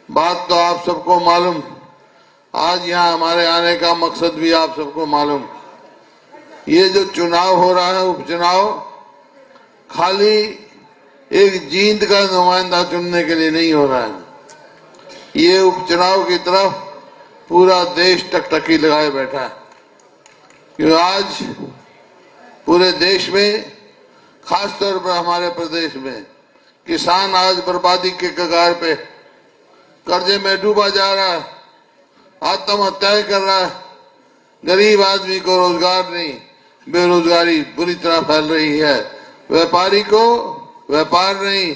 बात तो आप सबको मालूम, आज यहाँ हमारे आने का मकसद भी आप सबको मालूम। ये जो चुनाव हो रहा है, उपचुनाव, खाली एक जींद का नुमाइंदा चुनने के लिए नहीं हो रहा है। ये उपचुनाव की तरफ पूरा देश टकटकी लगाए बैठा है, क्योंकि आज पूरे देश में, खासतौर पर हमारे प्रदेश में, किसान आज बर्बादी के कगार पे, कर्जे में डूबा जा रहा है, आत्महत्याएं कर रहा है, गरीब आदमी को रोजगार नहीं, बेरोजगारी बुरी तरह फैल रही है, व्यापारी को व्यापार नहीं।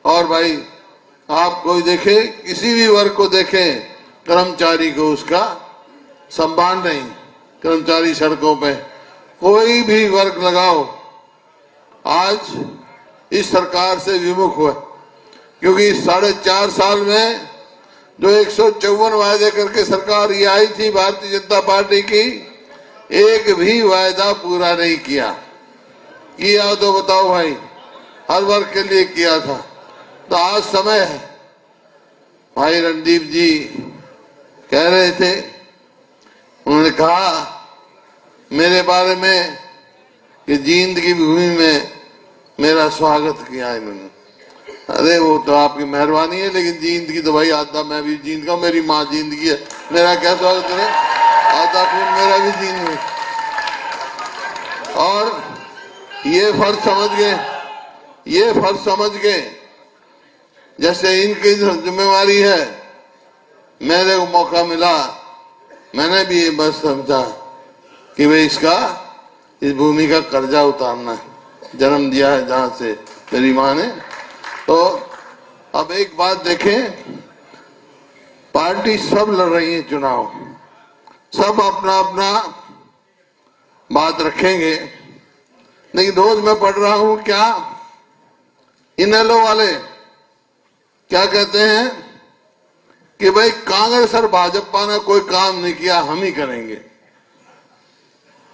और भाई आप कोई देखे, किसी भी वर्ग को देखें, कर्मचारी को उसका सम्मान नहीं। कर्मचारी सड़कों पे, कोई भी वर्ग लगाओ, आज इस सरकार से विमुख हुआ, क्योंकि 4.5 साल में जो 154 वायदे करके सरकार ये आई थी भारतीय जनता पार्टी की, एक भी वायदा पूरा नहीं किया। किया तो बताओ भाई, हर वर्ग के लिए किया था। तो आज समय है, भाई रणदीप जी कह रहे थे, उन्होंने कहा मेरे बारे में कि जींद की भूमि में मेरा स्वागत किया है इन्होंने। अरे वो तो आपकी मेहरबानी है, लेकिन जींद की तो भाई आधा मैं भी जींद का, मेरी माँ जींद की है, मेरा क्या स्वागत है? आधा खून मेरा भी जींद में। और ये फर्ज समझ गए, ये फर्ज समझ गए, जैसे इनकी जिम्मेवारी है, मेरे को मौका मिला, मैंने भी ये बस समझा कि भाई इसका, इस भूमि का कर्जा उतारना है। जन्म दिया है जहां से मेरी माँ ने। तो अब एक बात देखें, पार्टी सब लड़ रही है चुनाव, सब अपना अपना बात रखेंगे, लेकिन रोज मैं पढ़ रहा हूं क्या इनेलो वाले क्या कहते हैं कि भाई कांग्रेस और भाजपा ने कोई काम नहीं किया, हम ही करेंगे,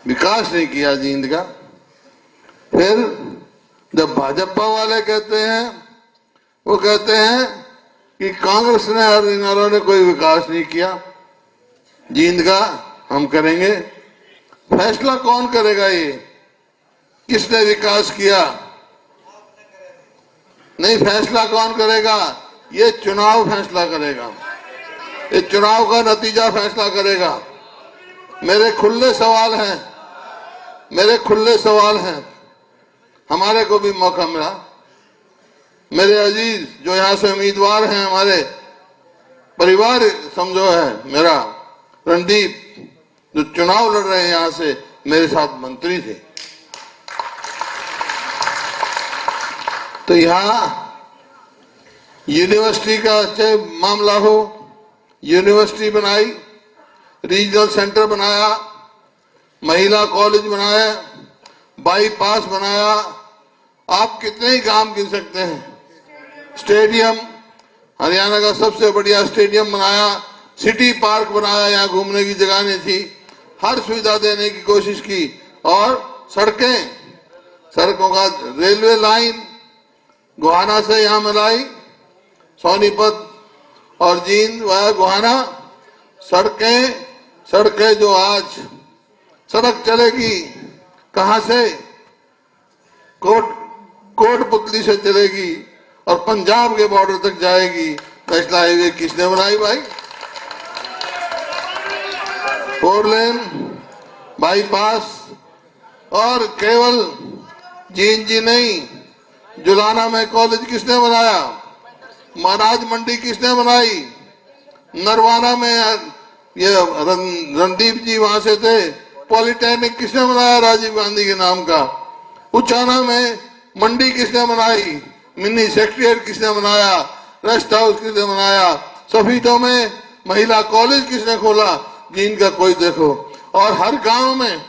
विकास नहीं किया जींद का। फिर जब भाजपा वाले कहते हैं, वो कहते हैं कि कांग्रेस ने और इनेलो ने कोई विकास नहीं किया जींद का, हम करेंगे। फैसला कौन करेगा? ये किसने विकास किया? नहीं, फैसला कौन करेगा? ये चुनाव फैसला करेगा, ये चुनाव का नतीजा फैसला करेगा। मेरे खुले सवाल हैं, मेरे खुले सवाल हैं। हमारे को भी मौका मिला, मेरे अजीज जो यहाँ से उम्मीदवार हैं, हमारे परिवार समझो है मेरा, रणदीप जो चुनाव लड़ रहे हैं यहाँ से, मेरे साथ मंत्री थे। तो यहाँ यूनिवर्सिटी का चाहे मामला हो, यूनिवर्सिटी बनाई, रीजनल सेंटर बनाया, महिला कॉलेज बनाया, बाईपास बनाया, आप कितने ही काम गिन सकते हैं। स्टेडियम, हरियाणा का सबसे बढ़िया स्टेडियम बनाया, सिटी पार्क बनाया, यहाँ घूमने की जगह नहीं थी, हर सुविधा देने की कोशिश की। और सड़कें, सड़कों का रेलवे लाइन गोहाना से यहाँ मिलाई, सोनीपत और जींद वाया गोहाना, सड़कें जो आज सड़क चलेगी कहां से? कोटपुतली से चलेगी और पंजाब के बॉर्डर तक जाएगी। नेशनल हाईवे किसने बनाई भाई? 4 लेन बाईपास। और केवल जींद नहीं, जुलाना में कॉलेज किसने बनाया? महाराज मंडी किसने बनाई? नरवाना में ये रणदीप जी वहां से थे। पॉलिटेक्निक किसने बनाया? राजीव गांधी के नाम का। उचाना में मंडी किसने बनाई? मिनी सेक्रेटरिएट किसने बनाया? रेस्ट हाउस किसने बनाया? सफीदों में महिला कॉलेज किसने खोला? जिनका कोई देखो। और हर गांव में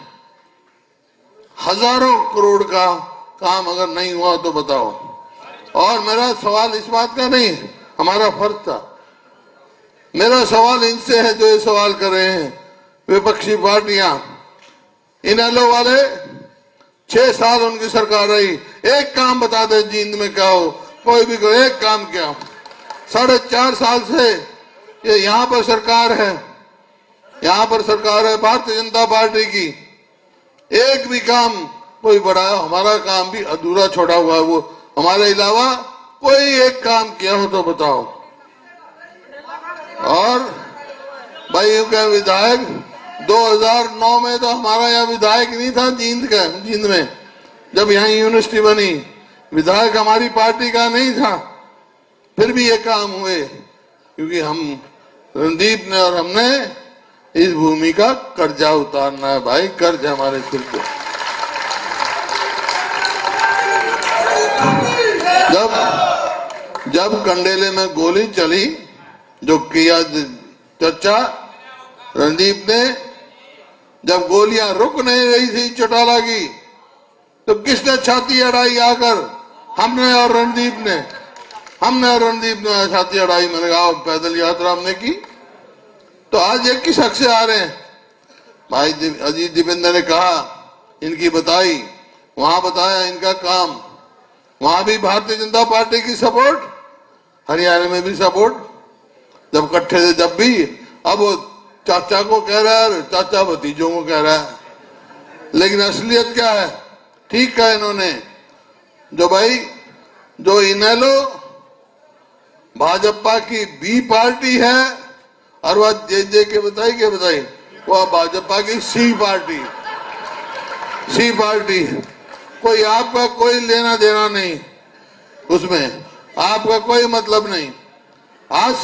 हजारों करोड़ का काम अगर नहीं हुआ तो बताओ। और मेरा सवाल इस बात का नहीं, हमारा फर्ज था। मेरा सवाल इनसे है जो ये सवाल कर रहे हैं, विपक्षी पार्टियां। इनेलो वाले 6 साल उनकी सरकार रही, एक काम बता दे जींद में क्या हो, कोई भी कोई एक काम क्या? 4.5 साल से ये यहाँ पर सरकार है, यहाँ पर सरकार है भारतीय जनता पार्टी की। एक भी काम कोई बड़ा, हमारा काम भी अधूरा छोड़ा हुआ है। वो हमारे अलावा कोई एक काम किया हो तो बताओ। और भाई क्या विधायक 2009 में तो हमारा यहाँ विधायक नहीं था जींद में, जब यहाँ यूनिवर्सिटी बनी विधायक हमारी पार्टी का नहीं था, फिर भी ये काम हुए क्योंकि हम रणदीप ने और हमने इस भूमि का कर्जा उतारना है भाई, कर्ज हमारे सिर पे। जब कंडेले में गोली चली, जो किया चर्चा रणदीप ने, जब गोलियां रुक नहीं रही थी चौटाला की, तो किसने छाती अड़ाई आकर? हमने और रणदीप ने छाती अड़ाई। मैंने कहा पैदल यात्रा हमने की। तो आज एक किस हक से आ रहे हैं भाई? अजीत दीपेंद्र ने कहा इनकी बताई, वहां बताया इनका काम, वहां भी भारतीय जनता पार्टी की सपोर्ट, हरियाणा में भी सपोर्ट। जब इकट्ठे थे जब भी, अब वो चाचा को कह रहा है, चाचा भतीजों को कह रहा है, लेकिन असलियत क्या है? ठीक है इन्होंने, जो इनेलो भाजपा की बी पार्टी है और वह जे के बताई वह भाजपा की सी पार्टी। कोई आपका कोई लेना देना नहीं, उसमें आपका कोई मतलब नहीं। आज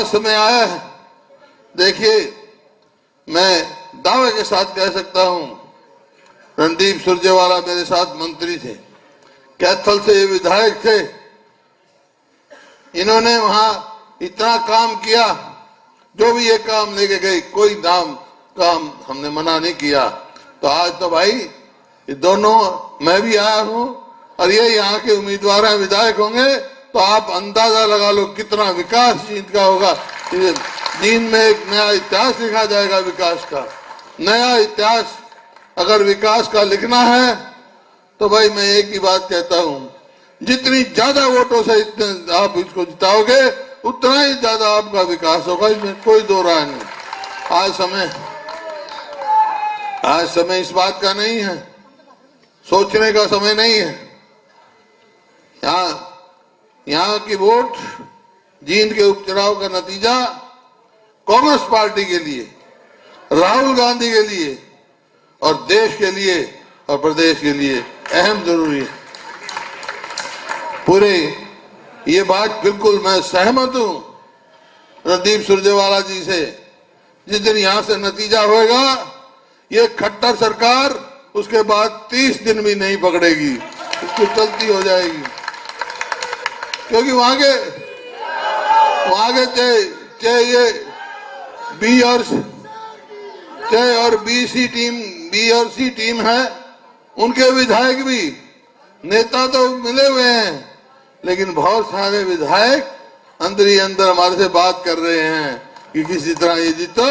समय आया है। देखिए, मैं दावे के साथ कह सकता हूं, रणदीप सुरजेवाला मेरे साथ मंत्री थे, कैथल से ये विधायक थे, इन्होंने वहां इतना काम किया। जो भी ये काम लेके गए, कोई काम हमने मना नहीं किया। तो आज तो भाई ये दोनों, मैं भी आया हूं और ये यहाँ के उम्मीदवार हैं, विधायक होंगे, तो आप अंदाजा लगा लो कितना विकास जींद का होगा। जींद में एक नया इतिहास लिखा जाएगा, विकास का नया इतिहास। अगर विकास का लिखना है तो भाई मैं एक ही बात कहता हूं, जितनी ज्यादा वोटों से आप इसको जिताओगे उतना ही ज्यादा आपका विकास होगा, इसमें कोई दो राय नहीं। आज समय इस बात का नहीं है, सोचने का समय नहीं है। यहाँ की वोट, जींद के उपचुनाव का नतीजा कांग्रेस पार्टी के लिए, राहुल गांधी के लिए और देश के लिए और प्रदेश के लिए अहम जरूरी है। पूरे ये बात बिल्कुल मैं सहमत हूं रणदीप सुरजेवाला जी से। जिस दिन यहां से नतीजा होगा, ये खट्टर सरकार उसके बाद 30 दिन भी नहीं पकड़ेगी, उसको चलती हो जाएगी। क्योंकि वहां के चाहे ये बी और बी और सी टीम है, उनके विधायक भी, नेता तो मिले हुए हैं, लेकिन बहुत सारे विधायक अंदर ही अंदर हमारे से बात कर रहे हैं कि किसी तरह ये जीतो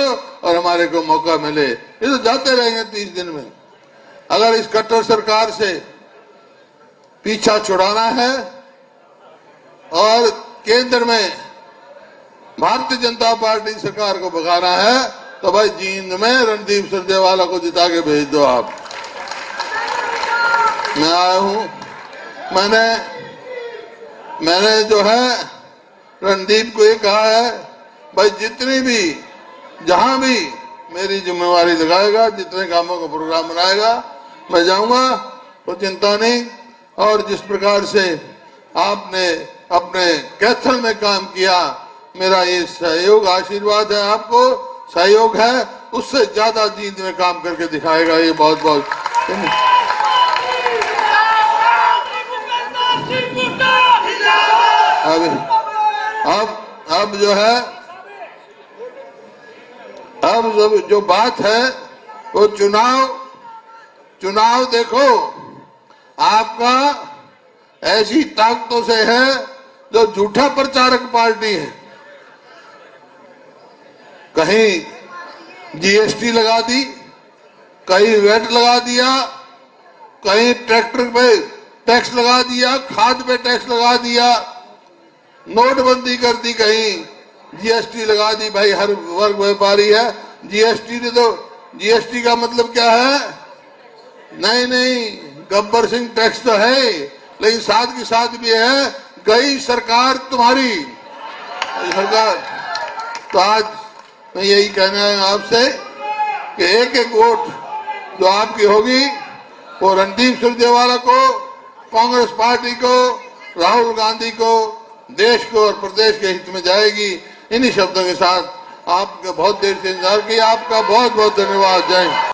और हमारे को मौका मिले। ये तो जाते रहेंगे 30 दिन में। अगर इस कट्टर सरकार से पीछा छुड़ाना है और केंद्र में भारतीय जनता पार्टी सरकार को भगाना है, तो भाई जींद में रणदीप सुरजेवाला को जिता के भेज दो आप। मैं आया हूं, मैंने मैंने जो है रणदीप को ये कहा है, भाई जितनी भी जहां भी मेरी जिम्मेवारी लगाएगा, जितने कामों का प्रोग्राम बनाएगा मैं जाऊंगा, तो चिंता नहीं। और जिस प्रकार से आपने अपने कैथल में काम किया, मेरा ये सहयोग आशीर्वाद है, आपको सहयोग है, उससे ज्यादा जींद में काम करके दिखाएगा। ये बहुत बहुत अब जो है, अब जो बात है वो चुनाव देखो आपका ऐसी ताकतों से है जो झूठा प्रचारक पार्टी है। कहीं जीएसटी लगा दी, कहीं वेट लगा दिया, कहीं ट्रैक्टर पे टैक्स लगा दिया, खाद पे टैक्स लगा दिया, नोटबंदी कर दी, कहीं जीएसटी लगा दी। भाई हर वर्ग व्यापारी है, जीएसटी ने तो, जीएसटी का मतलब क्या है? नहीं, गब्बर सिंह टैक्स तो है, लेकिन साथ के साथ भी है गई सरकार तुम्हारी सरकार। तो आज मैं यही कहना है आपसे कि एक एक वोट जो आपकी होगी वो रणदीप सुरजेवाला को, कांग्रेस पार्टी को, राहुल गांधी को, देश को और प्रदेश के हित में जाएगी। इन्हीं शब्दों के साथ आपका बहुत देर से इंतजार किया, आपका बहुत बहुत धन्यवाद। जय हिंद।